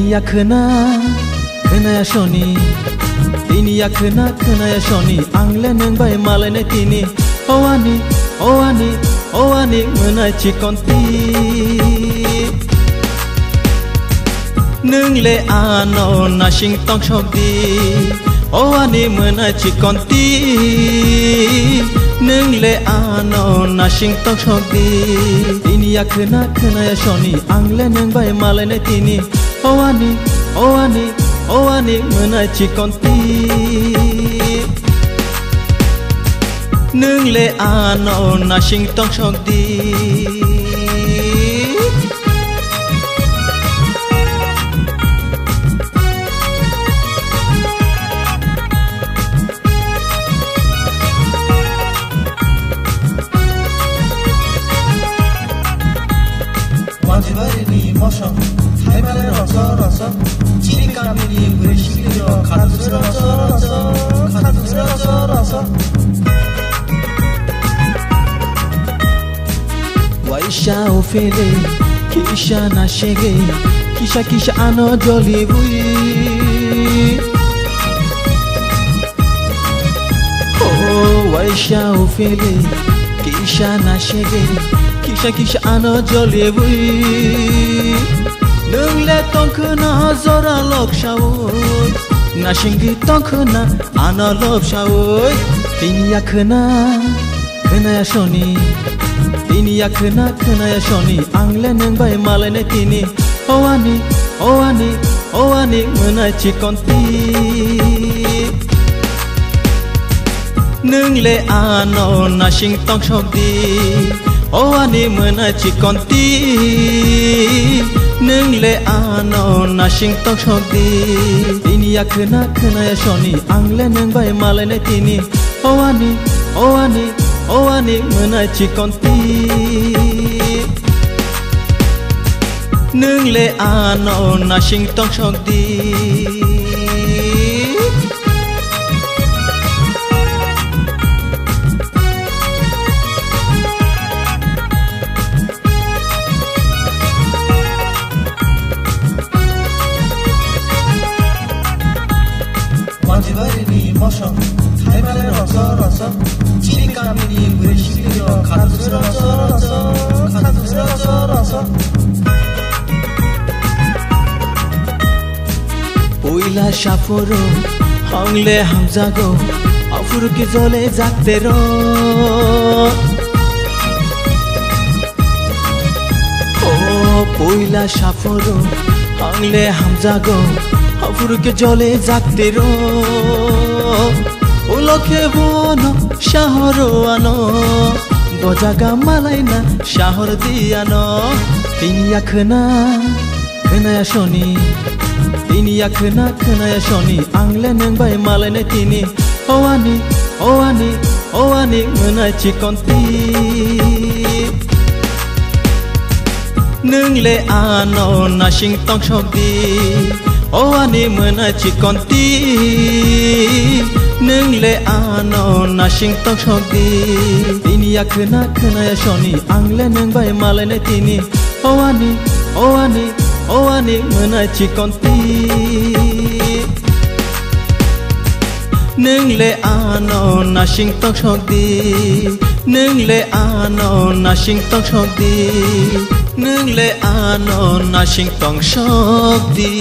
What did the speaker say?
Tinia खोनाया सनि Tinia खोनाया सनि आंले नों बाय मालायनो तिनि औवानि मोनाय चिकन्ति नोंले आनो नासिं तंग सकदि औवानि मोनाय चिकन्ति नोंले आनो नासिं तंग सकदि Tinia खोनाया सनि आंले नों बाय मालायनो तिनि औवानि मोनाय चिकन्ति नोंले आनो नासिं तंग सकदि 마지막이니 모션 하이발의 러서 지리까미니 브레시리로 카드스러서 Waisha ofele kisha na shege kisha ano jolly bui Oh Waisha ofele kisha na shege kisha ano jolly bui Nungle tonkna zora lokshawoy Nashingi tonkna ana lobshawoy Tinia खोनाया सनि Tinia खोनाया सनि आंले नों बाय मालायनो तिनि औवानि मोनाय चिकन्ति नोंले आनो नासिं तंग सकदि औवानि मोनाय चिकन्ति नोंले आनो नासिं तंग सकदि Tinia खोनाया सनि आंले नों बाय मालायनो तिनि औवानि मोनाय चिकन्ति नोंले आनो नासिं तंग सकदि 마지막이니 모션 하이발의 러서 지리까미니 브레시리로 카드스러서 Poila shaforo hangle hamzago afur ke jole jakte ro Oh poila shaforo hangle hamzago afur ke jole jakte ro Ulokhe bono shahoro ano bojaga malaina shahor diano Tinia खोनाया सनि Tinia खोनाया सनि आंले नों बाय मालायनो तिनि औवानि मोनाय चिकन्ति नोंले आनो नासिं तंग सकदि औवानि मोनाय चिकन्ति नोंले आनो नासिं तंग सकदि Tinia खोनाया सनि आंले नों बाय मालायनो तिनि औवानि मोनाय चिकन्ति नोंले आनो नासिं तंग सकदि नोंले आनो नासिं तंग सकदि नोंले आनो नासिं तंग सकदि